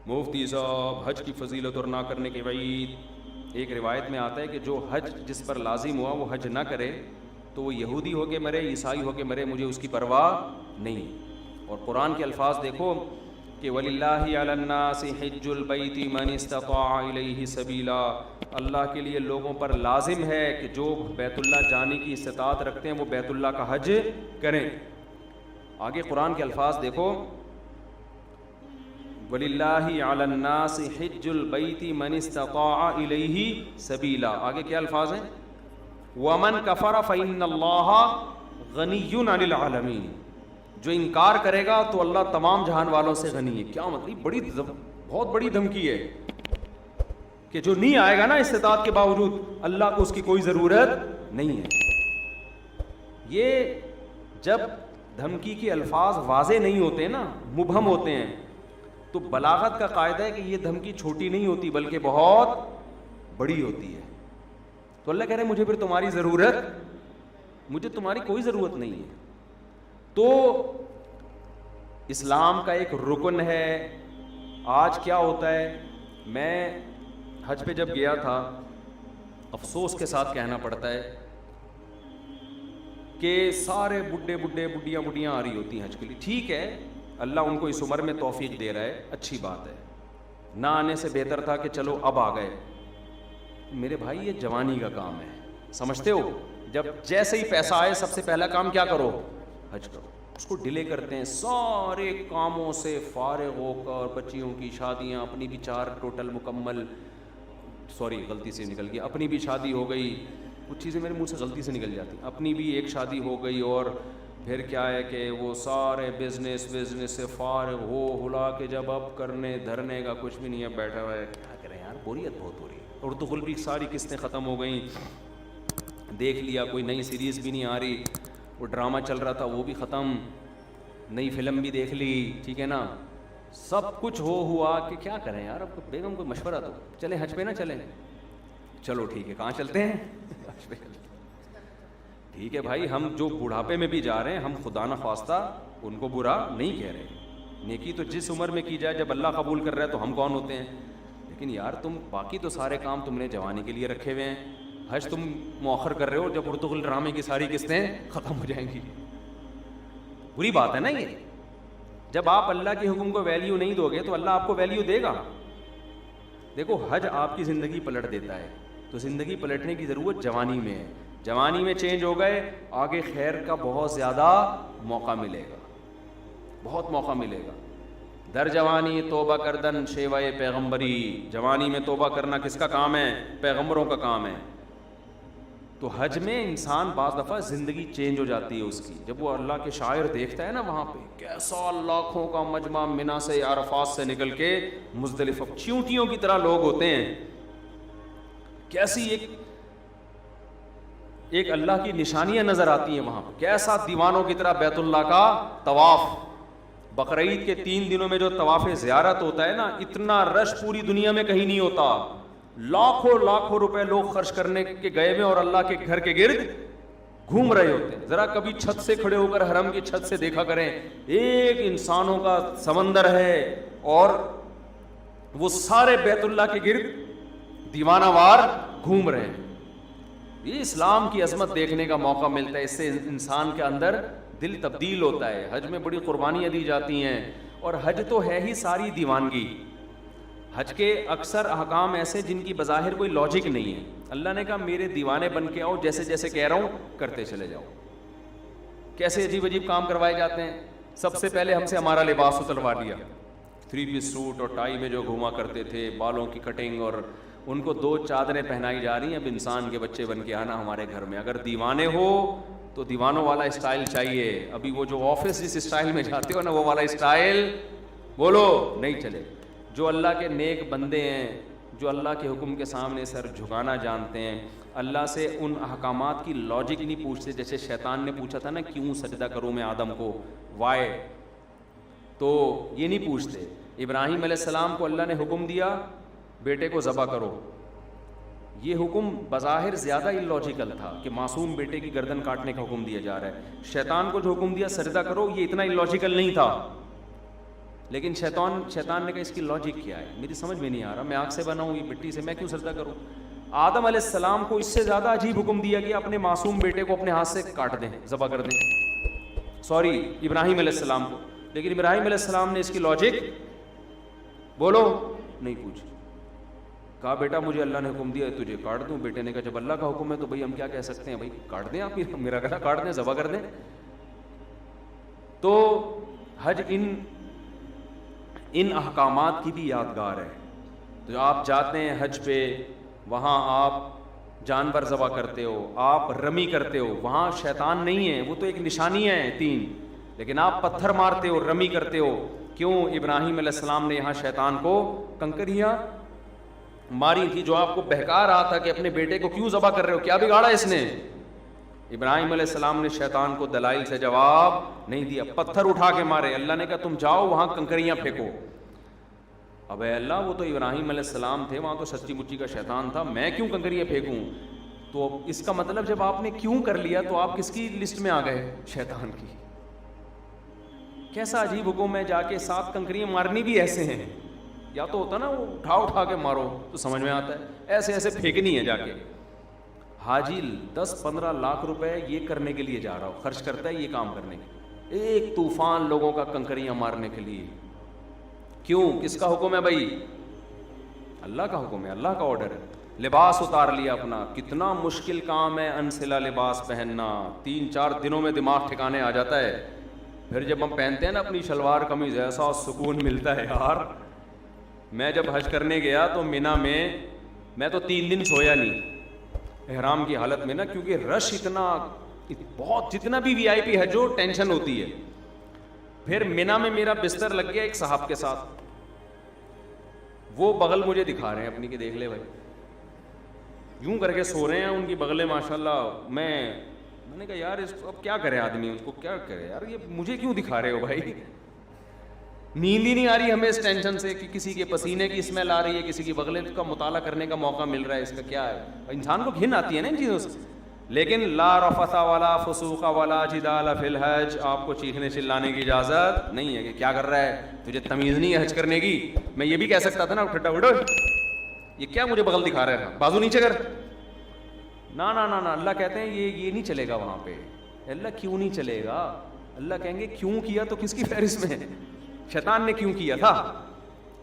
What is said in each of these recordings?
مفتی صاحب حج کی فضیلت اور نہ کرنے کے وعید. ایک روایت میں آتا ہے کہ جو حج جس پر لازم ہوا وہ حج نہ کرے تو وہ یہودی ہو کے مرے, عیسائی ہو کے مرے, مجھے اس کی پرواہ نہیں. اور قرآن کے الفاظ دیکھو کہ وَلِلَّهِ عَلَى النَّاسِ حِجُّ الْبَيْتِ مَنِ اسْتَطَاعَ إِلَيْهِ سَبِيلًا, اللہ کے لیے لوگوں پر لازم ہے کہ جو بیت اللہ جانے کی استطاعت رکھتے ہیں وہ بیت اللہ کا حج کریں. آگے قرآن کے الفاظ دیکھو وَلِلَّهِ عَلَى النَّاسِ حِجُّ الْبَيْتِ مَنِ اسْتَطَاعَ إِلَيْهِ سَبِيلًا. آگے کیا الفاظ ہیں؟ وَمَنْ كَفَرَ فَإِنَّ اللَّهَ غَنِيٌّ عَنِ الْعَالَمِينَ. جو انکار کرے گا تو اللہ تمام جہان والوں سے غنی ہے. کیا مطلب؟ بہت بڑی دھمکی ہے کہ جو نہیں آئے گا نا استطاعت کے باوجود, اللہ کو اس کی کوئی ضرورت نہیں ہے. یہ جب دھمکی کے الفاظ واضح نہیں ہوتے نا, مبہم ہوتے ہیں, تو بلاغت کا قاعدہ ہے کہ یہ دھمکی چھوٹی نہیں ہوتی بلکہ بہت بڑی ہوتی ہے. تو اللہ کہہ رہے ہیں مجھے پھر تمہاری ضرورت, مجھے تمہاری کوئی ضرورت نہیں ہے. تو اسلام کا ایک رکن ہے. آج کیا ہوتا ہے, میں حج پہ جب گیا تھا, افسوس کے ساتھ کہنا پڑتا ہے کہ سارے بڈھیاں آ رہی ہوتی ہیں حج کے لیے. ٹھیک ہے, اللہ ان کو اس عمر میں توفیق دے رہا ہے, اچھی بات ہے. نہ آنے سے بہتر تھا کہ چلو اب آ گئے. میرے بھائی یہ جوانی کا کام ہے, سمجھتے ہو؟ جب جیسے ہی پیسہ آئے سب سے پہلا کام کیا کرو؟ حج کرو. اس کو ڈیلے کرتے ہیں, سارے کاموں سے فارغ ہو کر, بچیوں کی شادیاں, اپنی بھی 4 ٹوٹل مکمل, سوری غلطی سے نکل گیا, اپنی بھی شادی ہو گئی. کچھ چیزیں میرے منہ سے غلطی سے نکل جاتی. اپنی بھی ایک شادی ہو گئی, اور پھر کیا ہے کہ وہ سارے بزنس سے فارغ ہو ہلا کے جب اب کرنے دھرنے کا کچھ بھی نہیں ہے, بیٹھا ہوا ہے. کیا کریں یار, بوریت بہت ہو رہی ہے. ارطغرل بھی ساری قسطیں ختم ہو گئیں, دیکھ لیا, کوئی نئی سیریز بھی نہیں آ رہی. وہ ڈرامہ چل رہا تھا وہ بھی ختم, نئی فلم بھی دیکھ لی, ٹھیک ہے نا, سب کچھ ہوا کہ کیا کریں یار. اب بیگم کوئی مشورہ دو, چلیں حج پہ نہ چلیں؟ چلو ٹھیک ہے, کہاں چلتے ہیں؟ حج پہ. ٹھیک ہے بھائی, ہم جو بڑھاپے میں بھی جا رہے ہیں, ہم خدا نہ خواستہ ان کو برا نہیں کہہ رہے. نیکی تو جس عمر میں کی جائے, جب اللہ قبول کر رہا ہے تو ہم کون ہوتے ہیں. لیکن یار تم باقی تو سارے کام تم نے جوانی کے لیے رکھے ہوئے ہیں, حج تم مؤخر کر رہے ہو جب ارطغرل ڈرامے کی ساری قسطیں ختم ہو جائیں گی. بری بات ہے نا یہ. جب آپ اللہ کے حکم کو ویلیو نہیں دو گے تو اللہ آپ کو ویلیو دے گا. دیکھو حج آپ کی زندگی پلٹ دیتا ہے, تو زندگی پلٹنے کی ضرورت جوانی میں ہے. جوانی میں چینج ہو گئے, آگے خیر کا بہت زیادہ موقع ملے گا, بہت موقع ملے گا. در جوانی توبہ کردن شیوائے پیغمبری. جوانی میں توبہ کرنا کس کا کام ہے؟ پیغمبروں کا کام ہے. تو حج میں انسان بعض دفعہ زندگی چینج ہو جاتی ہے اس کی. جب وہ اللہ کے شاعر دیکھتا ہے نا, وہاں پہ کیسا لاکھوں کا مجمع منا سے عرفات سے نکل کے مزدلفہ, چیونٹیوں کی طرح لوگ ہوتے ہیں. کیسی ایک اللہ کی نشانیاں نظر آتی ہیں وہاں پہ. کیسا دیوانوں کی طرح بیت اللہ کا طواف. بقرعید کے 3 دنوں میں جو طواف زیارت ہوتا ہے نا, اتنا رش پوری دنیا میں کہیں نہیں ہوتا. لاکھوں روپے لوگ خرچ کرنے کے گئے ہوئے اور اللہ کے گھر کے گرد گھوم رہے ہوتے ہیں. ذرا کبھی چھت سے کھڑے ہو کر حرم کی چھت سے دیکھا کریں, ایک انسانوں کا سمندر ہے اور وہ سارے بیت اللہ کے گرد دیوانہ وار گھوم رہے ہیں. یہ اسلام کی عظمت دیکھنے کا موقع ملتا ہے, اس سے انسان کے اندر دل تبدیل ہوتا ہے. حج میں بڑی قربانیاں دی جاتی ہیں, اور حج تو ہے ہی ساری دیوانگی. حج کے اکثر احکام ایسے جن کی بظاہر کوئی لاجک نہیں ہے. اللہ نے کہا میرے دیوانے بن کے آؤ, جیسے جیسے کہہ رہا ہوں کرتے چلے جاؤ. کیسے عجیب عجیب کام کروائے جاتے ہیں. سب سے پہلے ہم سے ہمارا لباس اتروا لیا. 3 پیس سوٹ اور ٹائی میں جو گھوما کرتے تھے, بالوں کی کٹنگ, اور ان کو 2 چادریں پہنائی جا رہی ہیں. اب انسان کے بچے بن کے آنا ہمارے گھر میں. اگر دیوانے ہو تو دیوانوں والا اسٹائل چاہیے. ابھی وہ جو آفس جس اسٹائل میں جاتے ہو نا, وہ والا اسٹائل بولو نہیں چلے. جو اللہ کے نیک بندے ہیں, جو اللہ کے حکم کے سامنے سر جھکانا جانتے ہیں, اللہ سے ان احکامات کی لاجک نہیں پوچھتے. جیسے شیطان نے پوچھا تھا نا, کیوں سجدہ کروں میں آدم کو, وائے, تو یہ نہیں پوچھتے. ابراہیم علیہ السلام کو اللہ نے حکم دیا بیٹے کو ذبح کرو. یہ حکم بظاہر زیادہ اللاجیکل تھا کہ معصوم بیٹے کی گردن کاٹنے کا حکم دیا جا رہا ہے. شیطان کو جو حکم دیا سجدہ کرو, یہ اتنا اللاجیکل نہیں تھا. لیکن شیطان نے کہا اس کی لاجک کیا ہے, میری سمجھ میں نہیں آ رہا, میں آگ سے بنا ہوں, یہ مٹی سے, میں کیوں سجدہ کروں. آدم علیہ السلام کو اس سے زیادہ عجیب حکم دیا گیا اپنے معصوم بیٹے کو اپنے ہاتھ سے کاٹ دیں, ذبح کر دیں, سوری ابراہیم علیہ السلام کو. لیکن ابراہیم علیہ السلام نے اس کی لاجک بولو نہیں پوچھی. کہا بیٹا مجھے اللہ نے حکم دیا ہے تجھے کاٹ دوں. بیٹے نے کہا جب اللہ کا حکم ہے تو بھائی ہم کیا کہہ سکتے ہیں, بھائی کاٹ دیں آپ, میرا گلا کاٹ دیں, ذبح کر دیں. تو حج ان احکامات کی بھی یادگار ہے. تو آپ جاتے ہیں حج پہ, وہاں آپ جانور ذبح کرتے ہو, آپ رمی کرتے ہو, وہاں شیطان نہیں ہے, وہ تو ایک نشانی ہے 3, لیکن آپ پتھر مارتے ہو, رمی کرتے ہو. کیوں؟ ابراہیم علیہ السلام نے یہاں شیطان کو کنکریاں ماری تھی جو آپ کو بہکا رہا تھا کہ اپنے بیٹے کو کیوں ذبح کر رہے ہو, کیا بگاڑا اس نے. ابراہیم علیہ السلام نے شیطان کو دلائل سے جواب نہیں دیا, پتھر اٹھا کے مارے. اللہ نے کہا تم جاؤ وہاں کنکریاں پھینکو. اب اے اللہ وہ تو ابراہیم علیہ السلام تھے, وہاں تو سچی مچی کا شیطان تھا, میں کیوں کنکریاں پھینکوں. تو اس کا مطلب جب آپ نے کیوں کر لیا تو آپ کس کی لسٹ میں آ گئے, شیطان کی. کیسا عجیب حکم ہے, جا کے 7 کنکریاں مارنی بھی ایسے ہیں. یا تو ہوتا نا وہ اٹھا کے مارو تو سمجھ میں آتا ہے, ایسے ایسے پھینکنی ہے جا کے. حاجی 10-15 لاکھ روپے یہ کرنے کے لیے جا رہا ہو, خرچ کرتا ہے یہ کام کرنے کے, ایک طوفان لوگوں کا کنکریاں مارنے کے لیے. کیوں؟ کس کا حکم ہے بھائی؟ اللہ کا حکم ہے, اللہ کا آرڈر ہے. لباس اتار لیا اپنا, کتنا مشکل کام ہے انسلا لباس پہننا, 3-4 دنوں میں دماغ ٹھکانے آ جاتا ہے. پھر جب ہم پہنتے ہیں نا اپنی شلوار قمیض, ایسا سکون ملتا ہے یار. میں جب حج کرنے گیا تو مینا میں تو 3 دن سویا نہیں احرام کی حالت میں نا, کیونکہ رش اتنا بہت, جتنا بھی وی آئی پی حج ہو ٹینشن ہوتی ہے. پھر مینا میں میرا بستر لگ گیا ایک صاحب کے ساتھ, وہ بغل مجھے دکھا رہے ہیں اپنی کہ دیکھ لے بھائی, یوں کر کے سو رہے ہیں, ان کی بغلیں ماشاءاللہ. میں نے کہا یار اس کو اب کیا کرے آدمی, اس کو کیا کرے یار, یہ مجھے کیوں دکھا رہے ہو بھائی. نیند ہی نہیں آ رہی ہمیں اس ٹینشن سے کہ کسی کے پسینے کی اسمیل آ رہی ہے, کسی کی بغلیں کا مطالعہ کرنے کا موقع مل رہا ہے, اس کا کیا ہے. انسان کو گھن آتی ہے نا ان چیزوں سے. لیکن لا رفث ولا فسوق ولا جدال فی الحج, آپ کو چیخنے چلانے کی اجازت نہیں ہے کہ کیا کر رہا ہے, تجھے تمیز نہیں ہے حج کرنے کی. میں یہ بھی کہہ سکتا تھا نا ٹھٹا وڈو, یہ کیا مجھے بغل دکھا رہا ہے, بازو نیچے کر. نا نا نا نا, اللہ کہتے ہیں یہ نہیں چلے گا وہاں پہ. اللہ کیوں نہیں چلے گا؟ اللہ کہیں گے کیوں کیا تو کس کی فہرست میں ہے, شیطان نے کیوں کیا تھا.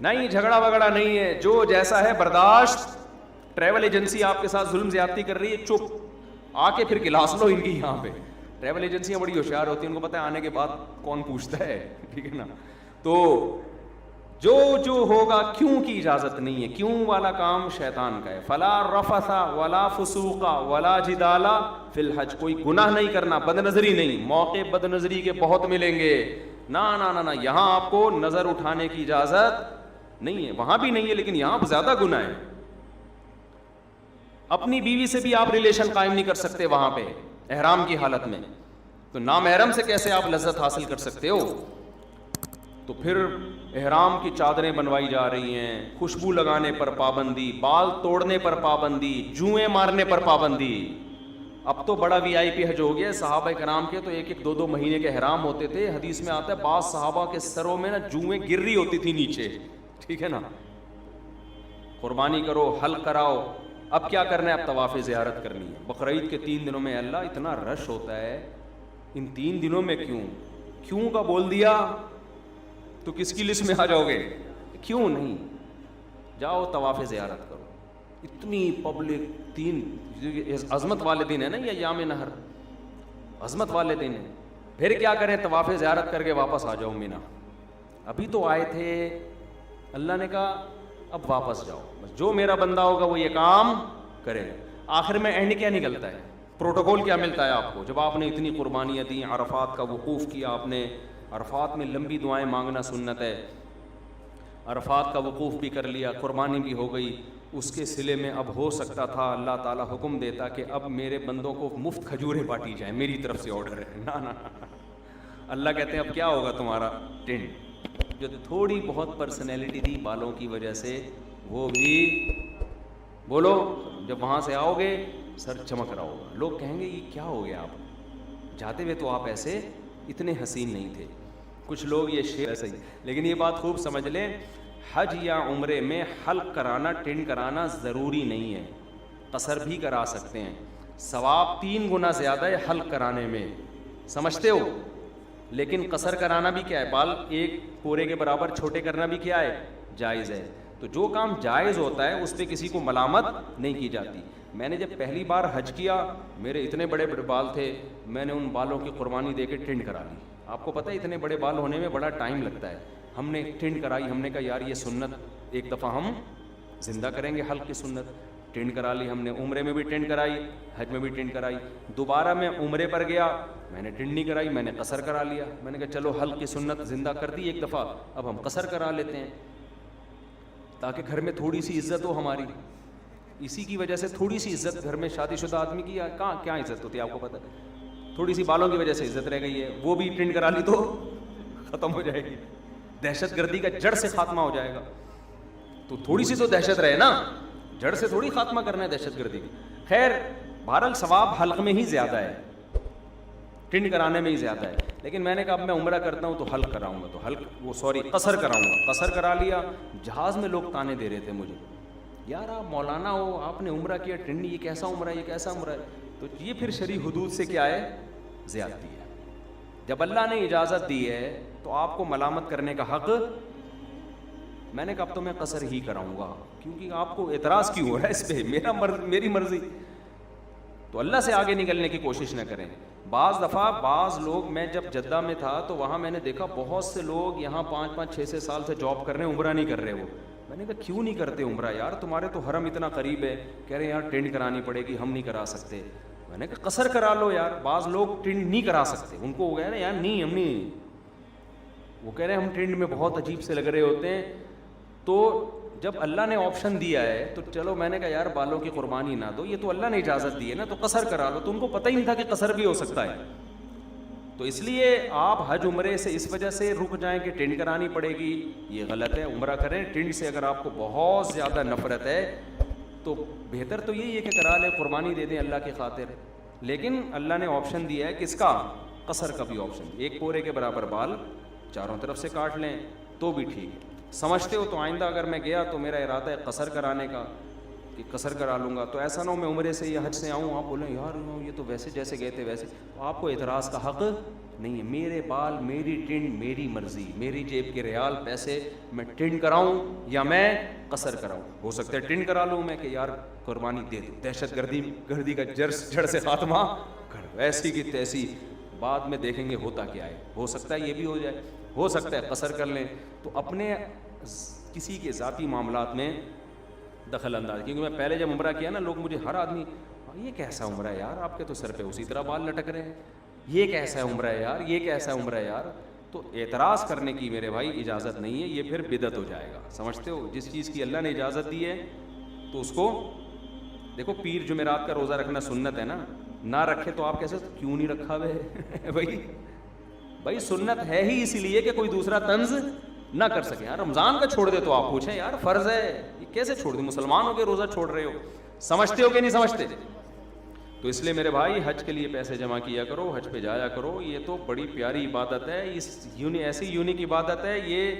نہیں جھگڑا وگڑا نہیں ہے, جو جیسا ہے برداشت. ٹریول ایجنسی آپ کے ساتھ ظلم زیادتی کر رہی ہے, چپ, آ کے پھر کلاس لو ان کی. یہاں پہ ٹریول ایجنسیاں بڑی ہوشیار ہوتی ہیں, ان کو پتہ ہے آنے کے بعد کون پوچھتا ہے, ٹھیک ہے نا. تو جو ہوگا کیوں کی اجازت نہیں ہے, کیوں والا کام شیطان کا ہے. فلا رفث ولا فسوق ولا جدال فی الحج, کوئی گناہ نہیں کرنا, بد نظری نہیں. موقع بد نظری کے بہت ملیں گے, نا نا نا نا, یہاں آپ کو نظر اٹھانے کی اجازت نہیں ہے. وہاں بھی نہیں ہے لیکن یہاں زیادہ گناہ ہے. اپنی بیوی سے بھی آپ ریلیشن قائم نہیں کر سکتے وہاں پہ احرام کی حالت میں, تو نامحرم سے کیسے آپ لذت حاصل کر سکتے ہو. تو پھر احرام کی چادریں بنوائی جا رہی ہیں, خوشبو لگانے پر پابندی, بال توڑنے پر پابندی, جوئیں مارنے پر پابندی. اب تو بڑا وی آئی پی حج ہو گیا. صحابہ کرام کے تو 1-2 مہینے کے احرام ہوتے تھے. حدیث میں آتا ہے بعض صحابہ کے سروں میں نا جوئیں گر رہی ہوتی تھی نیچے, ٹھیک ہے نا. قربانی کرو, حلق کراؤ. اب کیا کرنا ہے, اب طواف زیارت کرنی ہے. بقرعید کے 3 دنوں میں اللہ اتنا رش ہوتا ہے, ان 3 دنوں میں کیوں کا بول دیا تو کس کی لسٹ میں آ جاؤ گے. کیوں نہیں, جاؤ طواف زیارت کرو. اتنی پبلک, 3 عظمت والے دن ہے نا یہ یام نہر, عظمت والے دن ہے. پھر کیا کریں, طواف زیارت کر کے واپس آ جاؤ مینا. ابھی تو آئے تھے, اللہ نے کہا اب واپس جاؤ, جو میرا بندہ ہوگا وہ یہ کام کرے. آخر میں اینڈ کیا نکلتا ہے, پروٹوکول کیا ملتا ہے آپ کو, جب آپ نے اتنی قربانیاں دیں, عرفات کا وقوف کیا آپ نے. عرفات میں لمبی دعائیں مانگنا سنت ہے, عرفات کا وقوف بھی کر لیا, قربانی بھی ہو گئی. اس کے صلے میں اب ہو سکتا تھا اللہ تعالیٰ حکم دیتا کہ اب میرے بندوں کو مفت کھجوریں بانٹی جائیں, میری طرف سے آرڈر ہے. نا اللہ کہتے ہیں اب کیا ہوگا تمہارا ٹینٹ, جو تھوڑی بہت پرسنالٹی تھی بالوں کی وجہ سے, وہ بھی بولو جب وہاں سے آؤ گے سر چمک رہا ہوگا. لوگ کہیں گے یہ کیا ہو گیا, آپ جاتے ہوئے تو آپ ایسے اتنے حسین نہیں تھے. کچھ لوگ یہ شعر صحیح، لیکن یہ بات خوب سمجھ لیں، حج یا عمرے میں حلق کرانا، ٹنڈ کرانا ضروری نہیں ہے، قصر بھی کرا سکتے ہیں، ثواب 3 گنا زیادہ ہے حلق کرانے میں، سمجھتے ہو؟ لیکن قصر کرانا بھی کیا ہے، بال ایک پورے کے برابر چھوٹے کرنا بھی کیا ہے، جائز ہے۔ تو جو کام جائز ہوتا ہے اس پہ کسی کو ملامت نہیں کی جاتی۔ میں نے جب پہلی بار حج کیا، میرے اتنے بڑے بڑے بال تھے، میں نے ان بالوں کی قربانی دے کے ٹنڈ کرا لی۔ آپ کو پتہ ہے اتنے بڑے بال ہونے میں بڑا ٹائم لگتا ہے۔ ہم نے ٹنڈ کرائی، ہم نے کہا یار یہ سنت ایک دفعہ ہم زندہ کریں گے، حلق کی سنت، ٹنڈ کرا لی ہم نے۔ عمرے میں بھی ٹنڈ کرائی، حج میں بھی ٹنڈ کرائی۔ دوبارہ میں عمرے پر گیا، میں نے ٹنڈ نہیں کرائی، میں نے قصر کرا لیا۔ میں نے کہا چلو حلق کی سنت زندہ کر دی ایک دفعہ، اب ہم قصر کرا لیتے ہیں تاکہ گھر میں تھوڑی سی عزت ہو ہماری۔ اسی کی وجہ سے تھوڑی سی عزت گھر میں شادی شدہ آدمی کی کہاں کیا عزت ہوتی ہے، آپ کو پتہ ہے، تھوڑی سی بالوں کی وجہ سے عزت رہ گئی ہے، وہ بھی ٹنڈ کرا لی تو ختم ہو جائے گی، دہشت گردی کا جڑ سے خاتمہ ہو جائے گا۔ تو تھوڑی سی تو دہشت رہے نا، جڑ سے تھوڑی خاتمہ کرنا ہے دہشت گردی کی۔ خیر بہرحال ثواب حلق میں ہی زیادہ ہے، ٹنڈ کرانے میں ہی زیادہ ہے۔ لیکن میں نے کہا اب میں عمرہ کرتا ہوں تو حلق کراؤں گا، تو قصر کراؤں گا، قصر کرا لیا۔ جہاز میں لوگ تانے دے رہے تھے مجھے، یار آپ مولانا ہو، آپ نے عمرہ کیا ٹنڈ، یہ کیسا عمرہ ہے، یہ کیسا عمرہ ہے؟ تو یہ پھر شرعی حدود سے کیا ہے، زیادتی ہے۔ جب اللہ نے اجازت دی ہے تو آپ کو ملامت کرنے کا حق۔ میں نے کہا اب تو میں قصر ہی کراؤں گا، کیونکہ آپ کو اعتراض کیوں ہو رہا ہے اس پہ، میری مرضی۔ تو اللہ سے آگے نکلنے کی کوشش نہ کریں۔ بعض لوگ، میں جب جدہ میں تھا تو وہاں میں نے دیکھا بہت سے لوگ یہاں 5-5 6 سال سے جاب کر رہے ہیں، عمرہ نہیں کر رہے۔ وہ میں نے کہا کیوں نہیں کرتے عمرہ یار، تمہارے تو حرم اتنا قریب ہے۔ کہہ رہے ہیں یار ٹنڈ کرانی پڑے گی، ہم نہیں کرا سکتے۔ میں نے کہا قصر کرا لو یار۔ بعض لوگ ٹنڈ نہیں کرا سکتے، ان کو ہو گیا نا یار نہیں، ہم نہیں، وہ کہہ رہے ہیں ہم ٹنڈ میں بہت عجیب سے لگ رہے ہوتے ہیں۔ تو جب اللہ نے آپشن دیا ہے تو چلو، میں نے کہا یار بالوں کی قربانی نہ دو، یہ تو اللہ نے اجازت دی ہے نا، تو قصر کرا لو۔ تو ان کو پتہ ہی نہیں تھا کہ قصر بھی ہو سکتا ہے۔ تو اس لیے آپ حج عمرے سے اس وجہ سے رک جائیں کہ ٹنڈ کرانی پڑے گی، یہ غلط ہے۔ عمرہ کریں ٹنڈ سے، اگر آپ کو بہت زیادہ نفرت ہے تو بہتر تو یہی ہے کہ کرا لیں، قربانی دے دیں اللہ کی خاطر۔ لیکن اللہ نے آپشن دیا ہے کس کا، قصر کا بھی آپشن، ایک پورے کے برابر بال چاروں طرف سے کاٹ لیں تو بھی ٹھیک ہے۔ سمجھتے ہو؟ تو آئندہ اگر میں گیا تو میرا ارادہ ہے قصر کرانے کا، کہ قصر کرا لوں گا، تو ایسا نہ ہو میں عمرے سے یا حج سے آؤں آپ بولیں یار یہ تو ویسے جیسے گئے تھے ویسے، تو آپ کو اعتراض کا حق نہیں ہے۔ میرے بال، میری ٹنڈ، میری مرضی، میری جیب کے ریال پیسے، میں ٹنڈ کراؤں یا میں قصر کراؤں۔ ہو سکتا ہے ٹنڈ کرا لوں میں کہ یار قربانی دے دوں، دہشت گردی کا جڑ سے خاتمہ کر، ایسی کی تیسی، بعد میں دیکھیں گے ہوتا کیا ہے۔ ہو سکتا ہے یہ بھی ہو جائے، ہو سکتا ہے قصر کر لیں۔ تو اپنے کسی کے ذاتی معاملات میں دخل انداز، کیونکہ میں پہلے جب عمرہ کیا نا، لوگ مجھے، ہر آدمی، یہ کیسا عمرہ ہے یار، آپ کے تو سر پہ اسی طرح بال لٹک رہے ہیں، یہ کیسا ہے عمرہ ہے یار، یہ کیسا عمرہ ہے یار۔ تو اعتراض کرنے کی میرے بھائی اجازت نہیں ہے، یہ پھر بدعت ہو جائے گا۔ سمجھتے ہو؟ جس چیز کی اللہ نے اجازت دی ہے تو اس کو دیکھو۔ پیر جمعرات کا روزہ رکھنا سنت ہے نا، نہ رکھے تو آپ کیسے، کیوں نہیں رکھا بھائی؟ بھائی سنت ہے ہی اسی لیے کہ کوئی دوسرا طنز نہ کر سکے۔ یار رمضان کا چھوڑ دے تو آپ پوچھیں یار فرض ہے، یہ کیسے چھوڑ دیں؟ مسلمان ہو کے روزہ چھوڑ رہے ہو، سمجھتے ہو کہ نہیں سمجھتے؟ تو اس لیے میرے بھائی حج کے لیے پیسے جمع کیا کرو، حج پہ جایا کرو، یہ تو بڑی پیاری عبادت ہے، ایسی یونیک عبادت ہے، یہ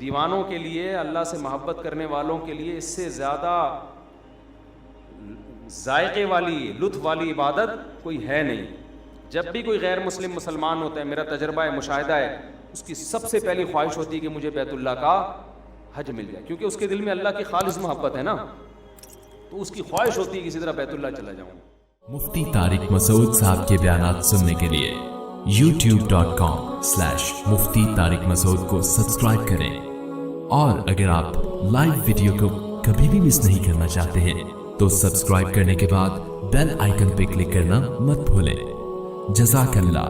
دیوانوں کے لیے، اللہ سے محبت کرنے والوں کے لیے اس سے زیادہ ذائقے والی، لطف والی عبادت کوئی ہے نہیں۔ جب بھی کوئی غیر مسلم مسلمان ہوتا ہے، میرا تجربہ ہے، مشاہدہ ہے، اس کی سب سے پہلی خواہش ہوتی ہے کہ مجھے بیت اللہ کا حج مل جائے، کیونکہ اس کے دل میں اللہ کی خالص محبت ہے نا، تو اس کی خواہش ہوتی ہے کسی طرح بیت اللہ چلا جاؤں۔ مفتی طارق مسعود صاحب کے بیانات سننے کے لیے youtube.com/مفتی طارق مسعود کو سبسکرائب کریں، اور اگر آپ لائیو ویڈیو کو کبھی بھی مس نہیں کرنا چاہتے ہیں تو سبسکرائب کرنے کے بعد بیل آئیکن پہ کلک کرنا مت بھولیں۔ جزاک اللہ۔